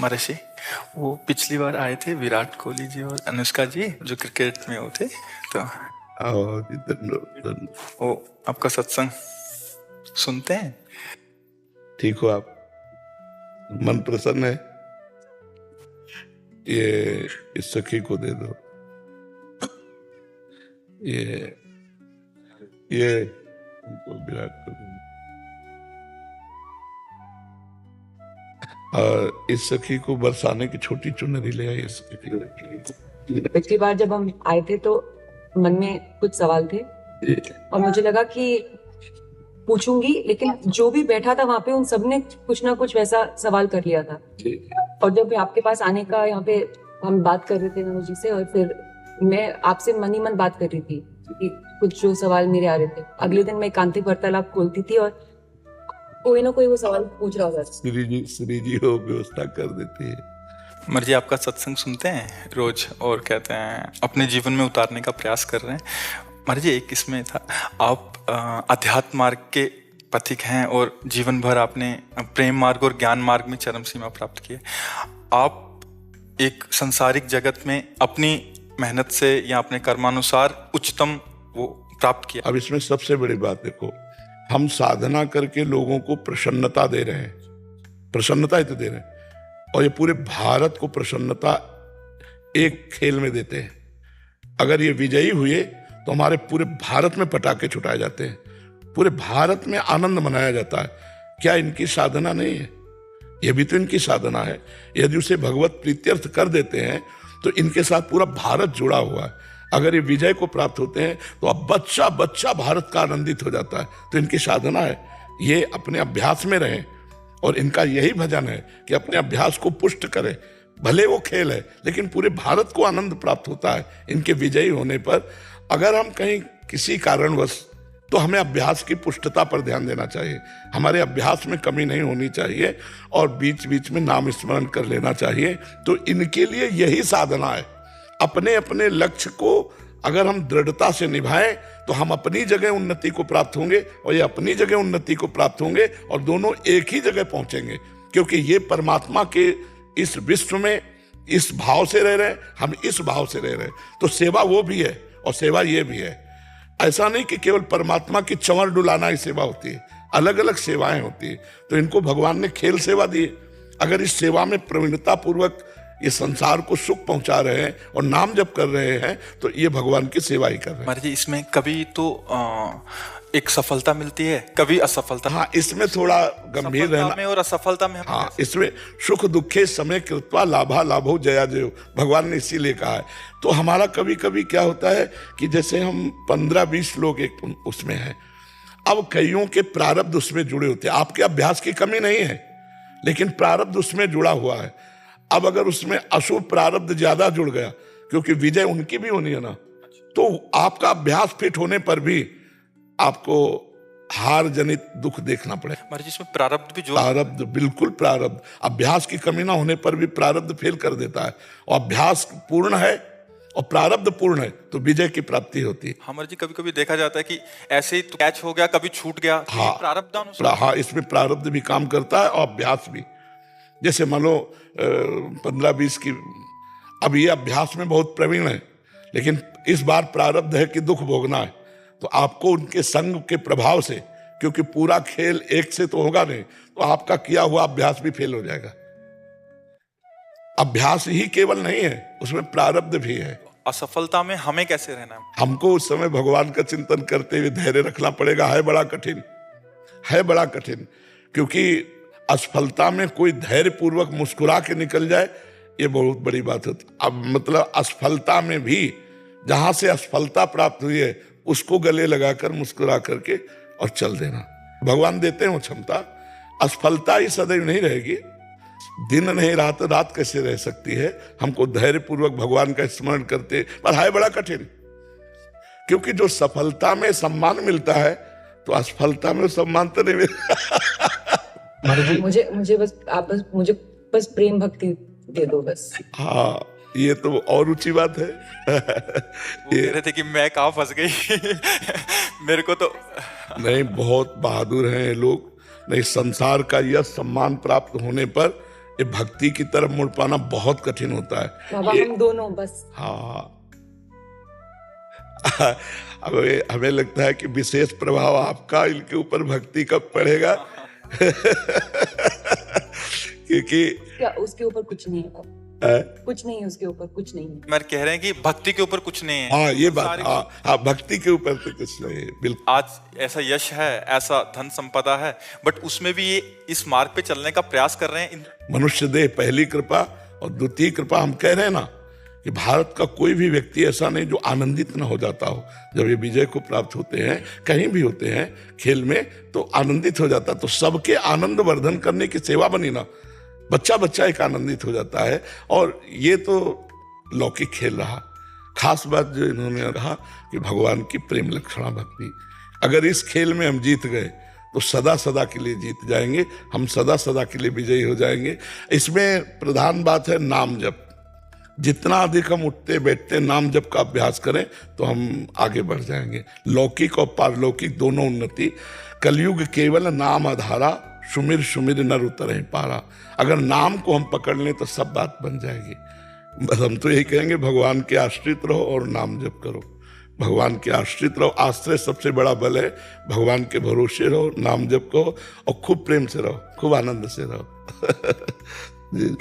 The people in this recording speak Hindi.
महर्षि, वो पिछली बार आए थे विराट कोहली जी और अनुष्का जी जो क्रिकेट में वो थे, तो आओ जी, धन्यवाद। वो आपका सत्संग सुनते हैं। ठीक हो आप? मन प्रसन्न है? ये इस सखी को दे दो। ये उनको विराट को दे दो। और इस सखी को बरसाने की छोटी चुनरी ले आई। इस पिछली बार जब हम आए थे तो मन में कुछ सवाल थे और मुझे लगा कि पूछूंगी, लेकिन जो भी बैठा था वहां पे उन सब ने कुछ ना कुछ वैसा सवाल कर लिया था। और जब आपके पास आने का यहाँ पे हम बात कर रहे थे मनोज जी से, और फिर मैं आपसे मन ही मन बात कर रही थी कि कुछ जो सवाल मेरे आ रहे थे। अगले दिन मैं एकांतिक वार्तालाप खोलती थी और कोई ना कोई वो सवाल पूछ रहा होगा। श्री जी हो व्यवस्था कर देती है। मर्जी आपका सत्संग सुनते हैं रोज और कहते हैं अपने जीवन में उतारने का प्रयास कर रहे हैं। मर्जी एक इसमें था, आप अध्यात्म मार्ग के पथिक हैं और जीवन भर आपने प्रेम मार्ग और ज्ञान मार्ग में चरम सीमा प्राप्त की है। आप एक संसारिक जगत में अपनी मेहनत से या अपने कर्मानुसार उच्चतम वो प्राप्त किया। अब इसमें सबसे बड़ी बात देखो, हम साधना करके लोगों को प्रसन्नता दे रहे हैं, प्रसन्नता ही तो दे रहे हैं, और ये पूरे भारत को प्रसन्नता एक खेल में देते हैं। अगर ये विजयी हुए तो हमारे पूरे भारत में पटाखे छुटाए जाते हैं, पूरे भारत में आनंद मनाया जाता है। क्या इनकी साधना नहीं है? ये भी तो इनकी साधना है। यदि उसे भगवत प्रीत्यर्थ कर देते हैं तो इनके साथ पूरा भारत जुड़ा हुआ है। अगर ये विजय को प्राप्त होते हैं तो अब बच्चा बच्चा भारत का आनंदित हो जाता है। तो इनकी साधना है, ये अपने अभ्यास में रहें, और इनका यही भजन है कि अपने अभ्यास को पुष्ट करें। भले वो खेल है, लेकिन पूरे भारत को आनंद प्राप्त होता है इनके विजयी होने पर। अगर हम कहीं किसी कारणवश, तो हमें अभ्यास की पुष्टता पर ध्यान देना चाहिए। हमारे अभ्यास में कमी नहीं होनी चाहिए और बीच बीच में नाम स्मरण कर लेना चाहिए। तो इनके लिए यही साधना है। अपने अपने लक्ष्य को अगर हम दृढ़ता से निभाएं तो हम अपनी जगह उन्नति को प्राप्त होंगे और ये अपनी जगह उन्नति को प्राप्त होंगे, और दोनों एक ही जगह पहुंचेंगे। क्योंकि ये परमात्मा के इस विश्व में इस भाव से रह रहे हैं, हम इस भाव से रह रहे हैं। तो सेवा वो भी है और सेवा ये भी है। ऐसा नहीं कि केवल परमात्मा की चंवर डुलाना ही सेवा होती है, अलग अलग सेवाएं होती है। तो इनको भगवान ने खेल सेवा दी। अगर इस सेवा में प्रवीणता पूर्वक ये संसार को सुख पहुंचा रहे हैं और नाम जप कर रहे हैं, तो ये भगवान की सेवा ही कर रहे हैं। मर्जी इसमें कभी तो एक सफलता मिलती है, कभी असफलता। हाँ, इसमें थोड़ा गंभीर रहना में और असफलता में। हाँ, इसमें सुख दुखे समय कृत्वा लाभा लाभो जया जयो, भगवान ने इसीलिए कहा है। तो हमारा कभी कभी क्या होता है कि जैसे हम 15-20 लोग एक उसमें हैं, अब कईयों के प्रारब्ध उसमें जुड़े होते हैं। आपके अभ्यास की कमी नहीं है, लेकिन प्रारब्ध उसमें जुड़ा हुआ है। अब अगर उसमें अशुभ प्रारब्ध ज्यादा जुड़ गया, क्योंकि विजय उनकी भी होनी है ना, तो आपका अभ्यास फिट होने पर भी आपको हार जनित दुख देखना पड़ेगा। मर्जी इसमें प्रारब्ध भी जो प्रारब्ध, बिल्कुल प्रारब्ध। अभ्यास की कमी ना होने पर भी प्रारब्ध फेल कर देता है, और अभ्यास पूर्ण है और प्रारब्ध पूर्ण है तो विजय की प्राप्ति होती है। हाँ मर्जी, कभी कभी देखा जाता है कि ऐसे ही तो कैच हो गया, कभी छूट गया। हाँ, प्रारब्ध हाँ, इसमें प्रारब्ध भी काम करता है और अभ्यास भी। जैसे मान लो 15-20 की, अब ये अभ्यास में बहुत प्रवीण है, लेकिन इस बार प्रारब्ध है कि दुख भोगना है, तो आपको उनके संग के प्रभाव से, क्योंकि पूरा खेल एक से तो होगा नहीं, तो आपका किया हुआ अभ्यास भी फेल हो जाएगा। अभ्यास ही केवल नहीं है, उसमें प्रारब्ध भी है। असफलता में हमें कैसे रहना है? हमको उस समय भगवान का चिंतन करते हुए धैर्य रखना पड़ेगा। है बड़ा कठिन, है बड़ा कठिन, क्योंकि असफलता में कोई धैर्य पूर्वक मुस्कुरा के निकल जाए, ये बहुत बड़ी बात होती। अब मतलब असफलता में भी, जहां से असफलता प्राप्त हुई है, उसको गले लगाकर मुस्कुरा करके और चल देना। भगवान देते हैं वो क्षमता। असफलता ही सदैव नहीं रहेगी, दिन नहीं रात, रात कैसे रह सकती है। हमको धैर्य पूर्वक भगवान का स्मरण करते, पर है बड़ा कठिन, क्योंकि जो सफलता में सम्मान मिलता है तो असफलता में सम्मान तो नहीं मिलता। मुझे बस प्रेम भक्ति दे दो बस। हाँ, ये तो और ऊंची बात है। वो कह रहे थे कि मैं कहाँ फंस गई। मेरे को तो नहीं, बहुत बहादुर हैं ये लोग। नहीं, संसार का यह सम्मान प्राप्त होने पर ये भक्ति की तरफ मुड़ पाना बहुत कठिन होता है। बाबा ये हम दोनों बस। हाँ हमें लगता है कि विशेष प्रभाव आपका इनके ऊपर भक्ति कब पड़ेगा क्योंकि क्या उसके ऊपर कुछ नहीं है? कुछ नहीं है उसके ऊपर, कुछ नहीं है। मैं कह रहे हैं कि भक्ति के ऊपर कुछ नहीं है। हाँ ये बात, हाँ भक्ति के ऊपर तो कुछ नहीं है बिल्कुल। आज ऐसा यश है, ऐसा धन संपदा है, बट उसमें भी ये इस मार्ग पे चलने का प्रयास कर रहे हैं। मनुष्य देह पहली कृपा और द्वितीय कृपा। हम कह रहे हैं ना कि भारत का कोई भी व्यक्ति ऐसा नहीं जो आनंदित न हो जाता हो जब ये विजय को प्राप्त होते हैं, कहीं भी होते हैं खेल में, तो आनंदित हो जाता। तो सबके आनंद वर्धन करने की सेवा बनी ना, बच्चा बच्चा एक आनंदित हो जाता है। और ये तो लौकिक खेल रहा। खास बात जो इन्होंने कहा कि भगवान की प्रेम लक्षणा भक्ति, अगर इस खेल में हम जीत गए तो सदा सदा के लिए जीत जाएंगे, हम सदा सदा के लिए विजयी हो जाएंगे। इसमें प्रधान बात है नाम जप। जितना अधिक हम उठते बैठते नाम जप का अभ्यास करें तो हम आगे बढ़ जाएंगे। लौकिक और पारलौकिक दोनों उन्नति। कलयुग केवल नाम आधारा, सुमिर सुमिर नर उतरहि पारा। अगर नाम को हम पकड़ लें तो सब बात बन जाएगी। बस हम तो यही कहेंगे, भगवान के आश्रित रहो और नाम जप करो। भगवान के आश्रित रहो, आश्रय सबसे बड़ा बल है। भगवान के भरोसे रहो, नाम जप करो और खूब प्रेम से रहो, खूब आनंद से रहो। जी